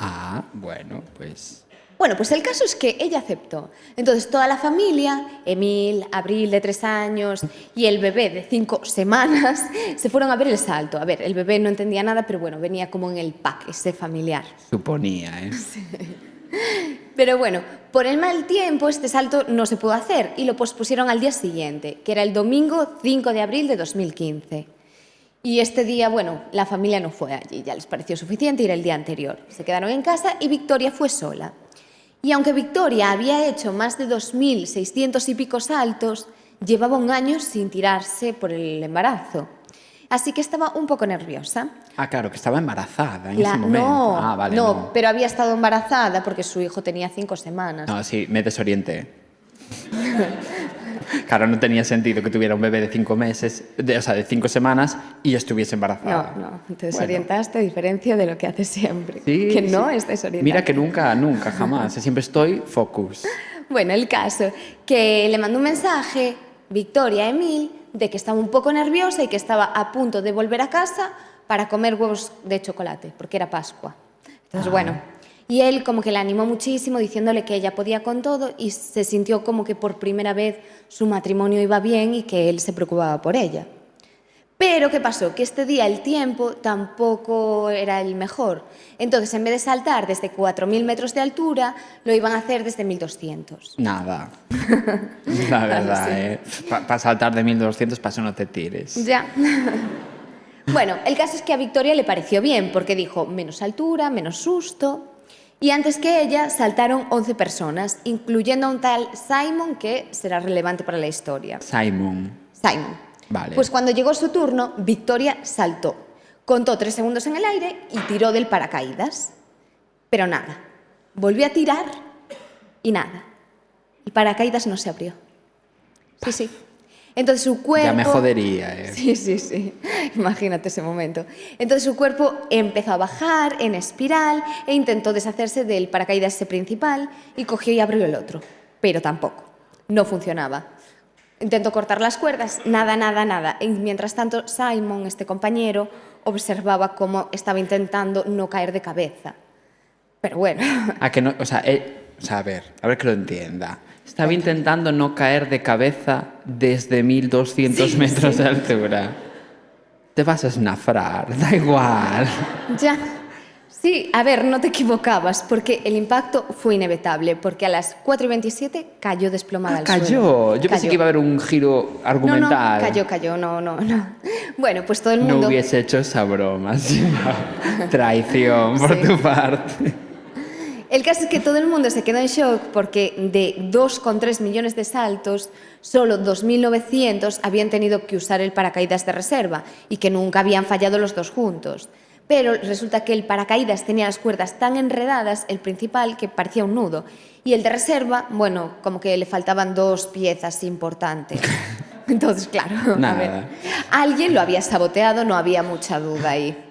Bueno, pues... Bueno, pues el caso es que ella aceptó. Entonces toda la familia, Emil, Abril de 3 años y el bebé de 5 semanas, se fueron a ver el salto. A ver, el bebé no entendía nada, pero bueno, venía como en el pack ese familiar. Suponía, ¿eh? Pero bueno, por el mal tiempo este salto no se pudo hacer y lo pospusieron al día siguiente, que era el domingo 5 de abril de 2015. Y este día, bueno, la familia no fue allí, ya les pareció suficiente ir el día anterior. Se quedaron en casa y Victoria fue sola. Y aunque Victoria había hecho más de 2.600 y pico saltos, llevaba un año sin tirarse por el embarazo. Así que estaba un poco nerviosa. Ah, claro, que estaba embarazada en ese momento. No, Ah, vale, no, pero había estado embarazada porque su hijo tenía 5 semanas. No, sí, me desorienté. Claro, no tenía sentido que tuviera un bebé de 5 meses, de 5 semanas y yo estuviese embarazada. No, te desorientaste a diferencia de lo que haces siempre. Sí, que no sí. es desorientarte. Mira que nunca, jamás. Siempre estoy focus. Bueno, el caso, que le mandó un mensaje Victoria a Emil de que estaba un poco nerviosa y que estaba a punto de volver a casa para comer huevos de chocolate, porque era Pascua. Entonces, bueno, y él como que la animó muchísimo diciéndole que ella podía con todo y se sintió como que por primera vez su matrimonio iba bien y que él se preocupaba por ella. Pero, ¿qué pasó? Que este día el tiempo tampoco era el mejor. Entonces, en vez de saltar desde 4.000 metros de altura, lo iban a hacer desde 1.200. Nada. La verdad, Sí. Para saltar de 1.200, para eso no te tires. Ya. Bueno, el caso es que a Victoria le pareció bien, porque dijo menos altura, menos susto. Y antes que ella saltaron 11 personas, incluyendo a un tal Simon, que será relevante para la historia. Simon. Vale. Pues cuando llegó su turno, Victoria saltó, contó 3 segundos en el aire y tiró del paracaídas. Pero nada, volvió a tirar y nada. El paracaídas no se abrió. Sí. Entonces su cuerpo... Ya me jodería, ¿eh? Sí. Imagínate ese momento. Entonces su cuerpo empezó a bajar en espiral e intentó deshacerse del paracaídas ese principal y cogió y abrió el otro. Pero tampoco. No funcionaba. Intentó cortar las cuerdas, nada. Y mientras tanto, Simon, este compañero, observaba cómo estaba intentando no caer de cabeza. Pero bueno. A que no, a ver que lo entienda. Estaba intentando no caer de cabeza desde 1.200 metros de altura. Te vas a esnafrar, da igual. Ya. Sí, a ver, no te equivocabas, porque el impacto fue inevitable, porque a las 4:27 cayó desplomada al suelo. Cayó. Yo pensé que iba a haber un giro argumental. No, cayó, no. Bueno, pues todo el mundo... No hubiese hecho esa broma, sino traición por tu parte. El caso es que todo el mundo se quedó en shock porque de 2,3 millones de saltos, solo 2.900 habían tenido que usar el paracaídas de reserva y que nunca habían fallado los dos juntos. Pero resulta que el paracaídas tenía las cuerdas tan enredadas, el principal, que parecía un nudo. Y el de reserva, bueno, como que le faltaban 2 piezas importantes. Entonces, claro, Nada. a ver, alguien lo había saboteado, no había mucha duda ahí.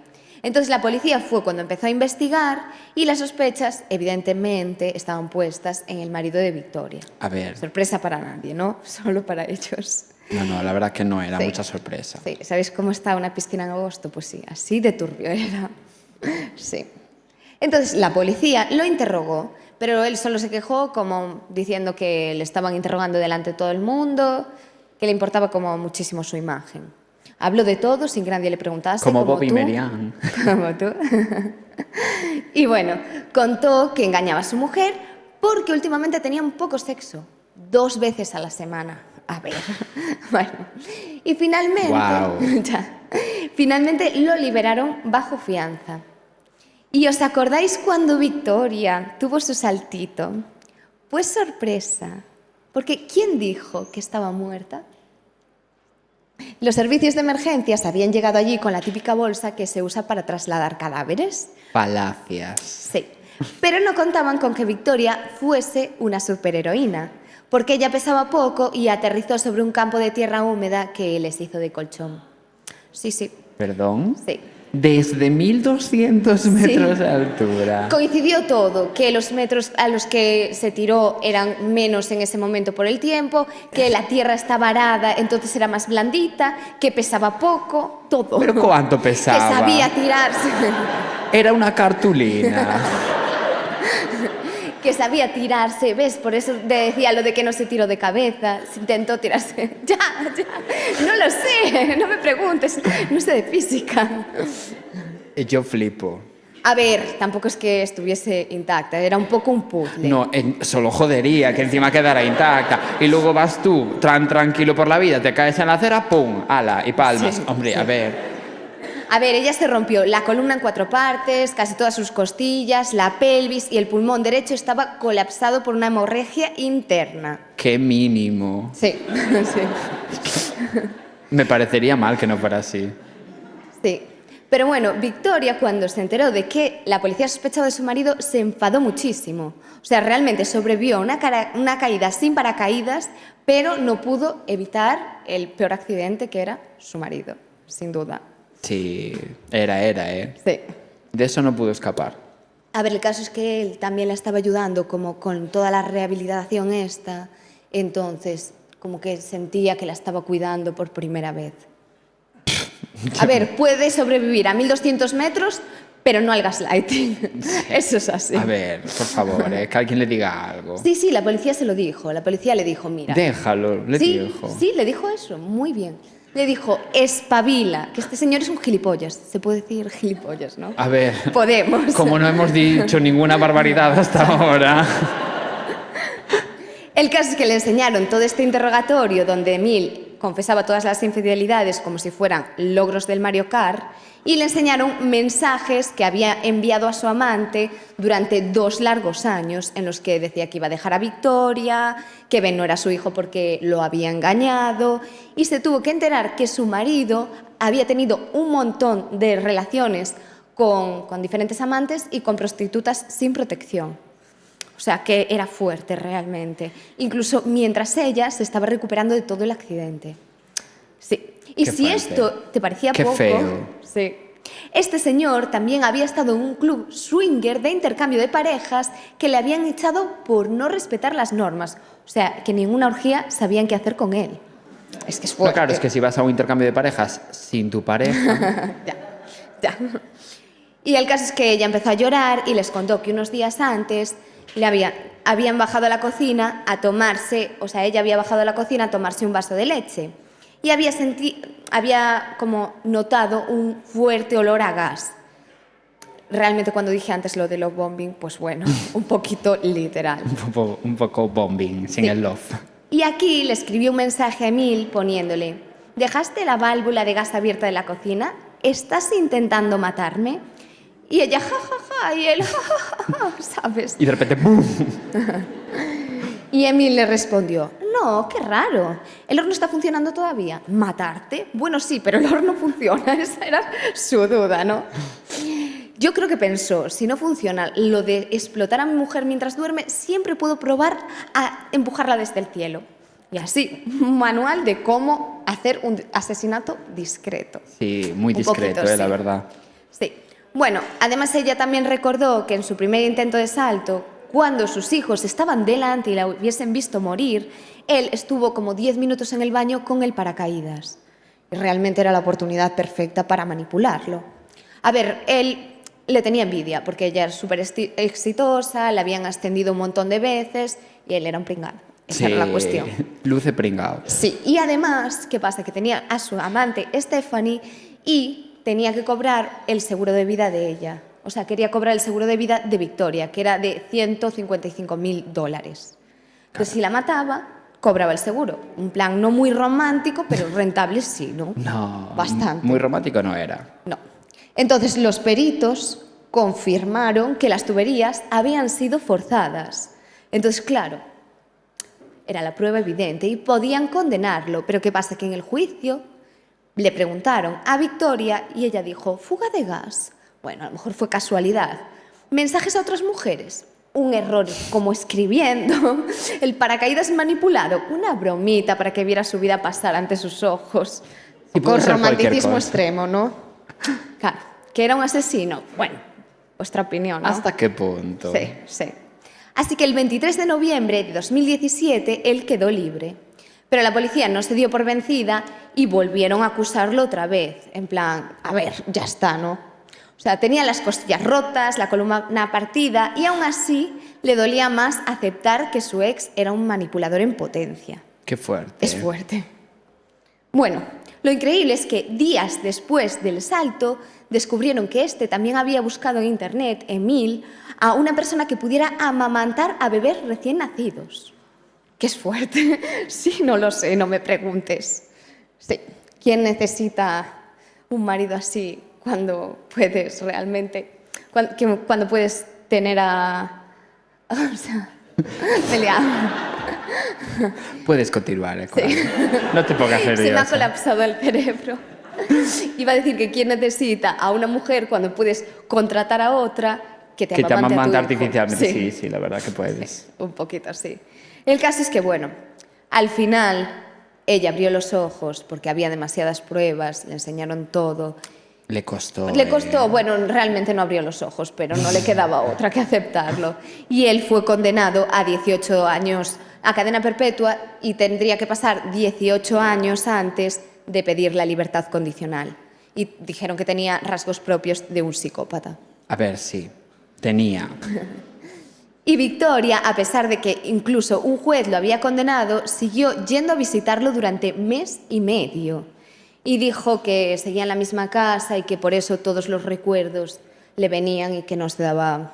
Entonces la policía fue cuando empezó a investigar y las sospechas, evidentemente, estaban puestas en el marido de Victoria. A ver. Sorpresa para nadie, ¿no? Solo para ellos. No, la verdad que no era Sí. mucha sorpresa. Sí, ¿sabéis cómo está una piscina en agosto? Pues sí, así de turbio era. Sí. Entonces la policía lo interrogó, pero él solo se quejó como diciendo que le estaban interrogando delante de todo el mundo, que le importaba como muchísimo su imagen. Habló de todo sin que nadie le preguntase. Como Bobby tú, Merian. Como tú. Y bueno, contó que engañaba a su mujer porque últimamente tenían poco sexo, 2 veces a la semana. A ver, bueno. Y finalmente, Guau. finalmente lo liberaron bajo fianza. ¿Y os acordáis cuando Victoria tuvo su saltito? Pues sorpresa, porque ¿quién dijo que estaba muerta? Los servicios de emergencias habían llegado allí con la típica bolsa que se usa para trasladar cadáveres. Falacias. Sí, pero no contaban con que Victoria fuese una superheroína, porque ella pesaba poco y aterrizó sobre un campo de tierra húmeda que les hizo de colchón. Sí, ¿Perdón? sí. Desde 1.200 metros de altura. Coincidió todo, que los metros a los que se tiró eran menos en ese momento por el tiempo, que la tierra estaba arada, entonces era más blandita, que pesaba poco, todo. ¿Pero cuánto pesaba? Que sabía tirarse. Era una cartulina. que sabía tirarse, ¿ves? Por eso decía lo de que no se tiró de cabeza, se intentó tirarse. Ya, no lo sé, no me preguntes, no sé de física. Yo flipo. A ver, tampoco es que estuviese intacta, era un poco un puzzle. No, solo jodería que encima quedara intacta. Y luego vas tú, tranquilo por la vida, te caes en la acera, ¡pum! ¡Hala! Y palmas. Sí, Hombre, sí. a ver. A ver, ella se rompió la columna en 4 partes, casi todas sus costillas, la pelvis y el pulmón derecho estaba colapsado por una hemorragia interna. ¡Qué mínimo! Sí, sí. Me parecería mal que no fuera así. Sí. Pero bueno, Victoria, cuando se enteró de que la policía sospechaba de su marido, se enfadó muchísimo. O sea, realmente sobrevivió a una caída sin paracaídas, pero no pudo evitar el peor accidente que era su marido, sin duda. Sí, era, ¿eh? Sí. De eso no pudo escapar. A ver, el caso es que él también la estaba ayudando como con toda la rehabilitación esta, entonces como que sentía que la estaba cuidando por primera vez. A ver, puede sobrevivir a 1200 metros, pero no al gaslighting. Eso es así. A ver, por favor, que alguien le diga algo. Sí, la policía se lo dijo. La policía le dijo, mira... Déjalo, le sí, dijo. Sí, le dijo eso, muy bien. Le dijo, espabila, que este señor es un gilipollas. Se puede decir gilipollas, ¿no? A ver, Podemos. como no hemos dicho ninguna barbaridad hasta ahora. El caso es que le enseñaron todo este interrogatorio donde Emil confesaba todas las infidelidades como si fueran logros del Mario Kart y le enseñaron mensajes que había enviado a su amante durante 2 largos años en los que decía que iba a dejar a Victoria, que Ben no era su hijo porque lo había engañado y se tuvo que enterar que su marido había tenido un montón de relaciones con diferentes amantes y con prostitutas sin protección. O sea, que era fuerte realmente. Incluso mientras ella se estaba recuperando de todo el accidente. Sí. Y Qué si fuerte. esto te parecía Qué poco... feo. Sí. Este señor también había estado en un club swinger de intercambio de parejas que le habían echado por no respetar las normas. O sea, que ninguna orgía sabían qué hacer con él. Es que es No, fuerte. claro, es que si vas a un intercambio de parejas sin tu pareja... Ya. Y el caso es que ella empezó a llorar y les contó que unos días antes habían bajado a la cocina a tomarse, o sea, ella había bajado a la cocina a tomarse un vaso de leche y había como notado un fuerte olor a gas. Realmente cuando dije antes lo de love bombing, pues bueno, un poquito literal. un poco bombing, sin Sí. el love. Y aquí le escribió un mensaje a Emil poniéndole: ¿dejaste la válvula de gas abierta de la cocina? ¿Estás intentando matarme? Y ella, ja, y él, ja, ¿sabes? Y de repente, ¡bum! Y Emil le respondió, no, qué raro, el horno está funcionando todavía. ¿Matarte? Bueno, sí, pero el horno funciona, esa era su duda, ¿no? Yo creo que pensó, si no funciona lo de explotar a mi mujer mientras duerme, siempre puedo probar a empujarla desde el cielo. Y así, un manual de cómo hacer un asesinato discreto. Sí, muy Un discreto, poquito, la sí. verdad. Sí. Bueno, además ella también recordó que en su primer intento de salto, cuando sus hijos estaban delante y la hubiesen visto morir, él estuvo como 10 minutos en el baño con el paracaídas. Y realmente era la oportunidad perfecta para manipularlo. A ver, él le tenía envidia porque ella era súper exitosa, la habían ascendido un montón de veces y él era un pringado. Esa era la cuestión. Luce pringao. Sí, y además, ¿qué pasa? Que tenía a su amante Stephanie y tenía que cobrar el seguro de vida de ella. O sea, quería cobrar el seguro de vida de Victoria, que era de $155.000. Entonces, si la mataba, cobraba el seguro. Un plan no muy romántico, pero rentable sí, ¿no? No, Bastante. muy romántico no era. No. Entonces, los peritos confirmaron que las tuberías habían sido forzadas. Entonces, claro, era la prueba evidente y podían condenarlo. Pero ¿qué pasa? Que en el juicio le preguntaron a Victoria y ella dijo, fuga de gas. Bueno, a lo mejor fue casualidad. Mensajes a otras mujeres. Un error como escribiendo. El paracaídas manipulado. Una bromita para que viera su vida pasar ante sus ojos. Sí, puede Con ser cualquier romanticismo cosa. extremo, ¿no? Claro, que era un asesino. Bueno, vuestra opinión, ¿no? ¿Hasta qué punto? Sí, sí. Así que el 23 de noviembre de 2017 él quedó libre. Pero la policía no se dio por vencida y volvieron a acusarlo otra vez. En plan, a ver, ya está, ¿no? O sea, tenía las costillas rotas, la columna partida y aún así le dolía más aceptar que su ex era un manipulador en potencia. Qué fuerte. Es fuerte. Bueno, lo increíble es que días después del salto descubrieron que este también había buscado en internet, Emil, a una persona que pudiera amamantar a bebés recién nacidos. Que es fuerte. Sí, no lo sé, no me preguntes. Sí, ¿quién necesita un marido así cuando puedes realmente, cuando puedes tener a... O sea, me he liado. Puedes continuar, Coral. Sí. No te pongas nerviosa. Se me ha colapsado el cerebro. Iba a decir que quién necesita a una mujer cuando puedes contratar a otra que te amamante a tu artificialmente. hijo. Sí, la verdad que puedes. Sí, un poquito, sí. El caso es que, bueno, al final ella abrió los ojos porque había demasiadas pruebas, le enseñaron todo. Le costó. Bueno, realmente no abrió los ojos, pero no le quedaba otra que aceptarlo. Y él fue condenado a 18 años a cadena perpetua y tendría que pasar 18 años antes de pedir la libertad condicional. Y dijeron que tenía rasgos propios de un psicópata. A ver, sí, tenía. Y Victoria, a pesar de que incluso un juez lo había condenado, siguió yendo a visitarlo durante mes y medio. Y dijo que seguía en la misma casa y que por eso todos los recuerdos le venían y que no se daba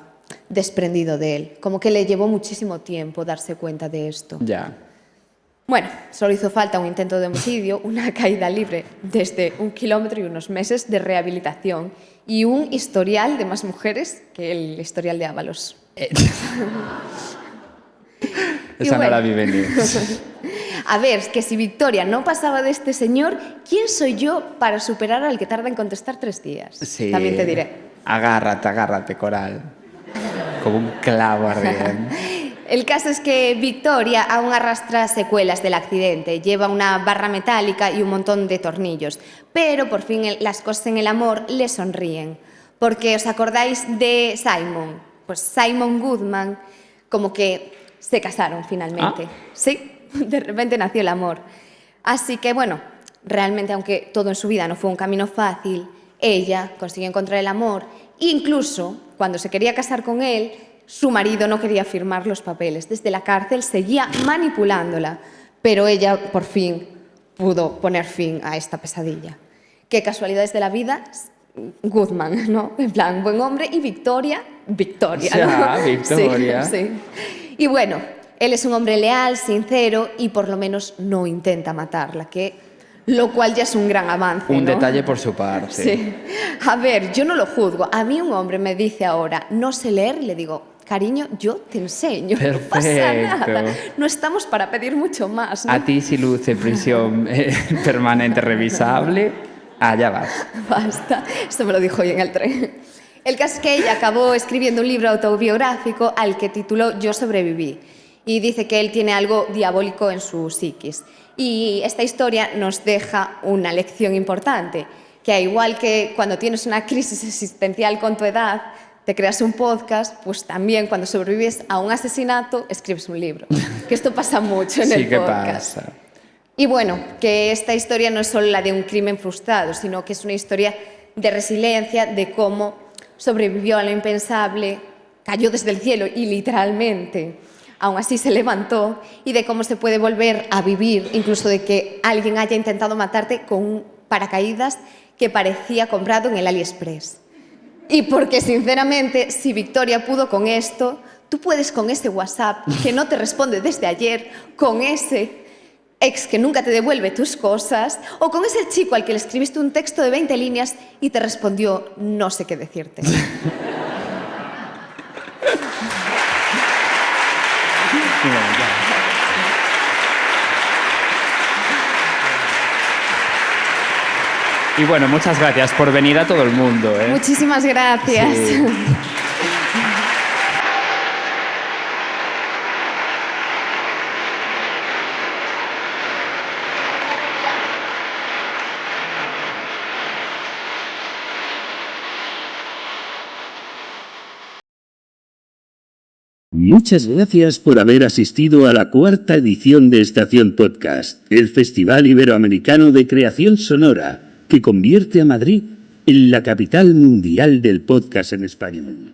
desprendido de él. Como que le llevó muchísimo tiempo darse cuenta de esto. Ya. Bueno, solo hizo falta un intento de homicidio, una caída libre desde 1 kilómetro y unos meses de rehabilitación y un historial de más mujeres que el historial de Ábalos. Esa no la vi venir. A ver, que si Victoria no pasaba de este señor, ¿quién soy yo para superar al que tarda en contestar 3 días? Sí. También te diré. Agárrate, Coral. Como un clavo ardiente. El caso es que Victoria aún arrastra secuelas del accidente, lleva una barra metálica y un montón de tornillos, pero por fin las cosas en el amor le sonríen. Porque ¿os acordáis de Simon? Pues Simon Goodman, como que se casaron finalmente. Sí, de repente nació el amor. Así que bueno, realmente aunque todo en su vida no fue un camino fácil, ella consiguió encontrar el amor. Incluso cuando se quería casar con él, su marido no quería firmar los papeles. Desde la cárcel seguía manipulándola, pero ella por fin pudo poner fin a esta pesadilla. Qué casualidades de la vida, Goodman, ¿no? En plan, buen hombre, y Victoria, ¿no? Ya, Victoria. Sí, sí. Y bueno, él es un hombre leal, sincero y por lo menos no intenta matarla, lo cual ya es un gran avance, Un ¿no? detalle por su parte. Sí. A ver, yo no lo juzgo. A mí un hombre me dice ahora, no sé leer, y le digo, cariño, yo te enseño. Perfecto. No pasa nada. No estamos para pedir mucho más, ¿no? A ti si luce prisión permanente revisable, allá vas. Basta. Esto me lo dijo hoy en el tren. El caso es que ella acabó escribiendo un libro autobiográfico al que tituló Yo sobreviví. Y dice que él tiene algo diabólico en su psiquis. Y esta historia nos deja una lección importante, que al igual que cuando tienes una crisis existencial con tu edad, te creas un podcast, pues también cuando sobrevives a un asesinato, escribes un libro. Que esto pasa mucho en el podcast. Sí, ¿qué pasa? Y bueno, que esta historia no es solo la de un crimen frustrado, sino que es una historia de resiliencia, de cómo sobrevivió a lo impensable, cayó desde el cielo y literalmente, aún así se levantó, y de cómo se puede volver a vivir, incluso de que alguien haya intentado matarte con un paracaídas que parecía comprado en el AliExpress. Y porque, sinceramente, si Victoria pudo con esto, tú puedes con ese WhatsApp que no te responde desde ayer, con ese ex que nunca te devuelve tus cosas, o con ese chico al que le escribiste un texto de 20 líneas y te respondió no sé qué decirte. Y bueno, muchas gracias por venir a todo el mundo. Muchísimas gracias. Sí. Muchas gracias por haber asistido a la 4ª edición de Estación Podcast, el Festival Iberoamericano de Creación Sonora, que convierte a Madrid en la capital mundial del podcast en español.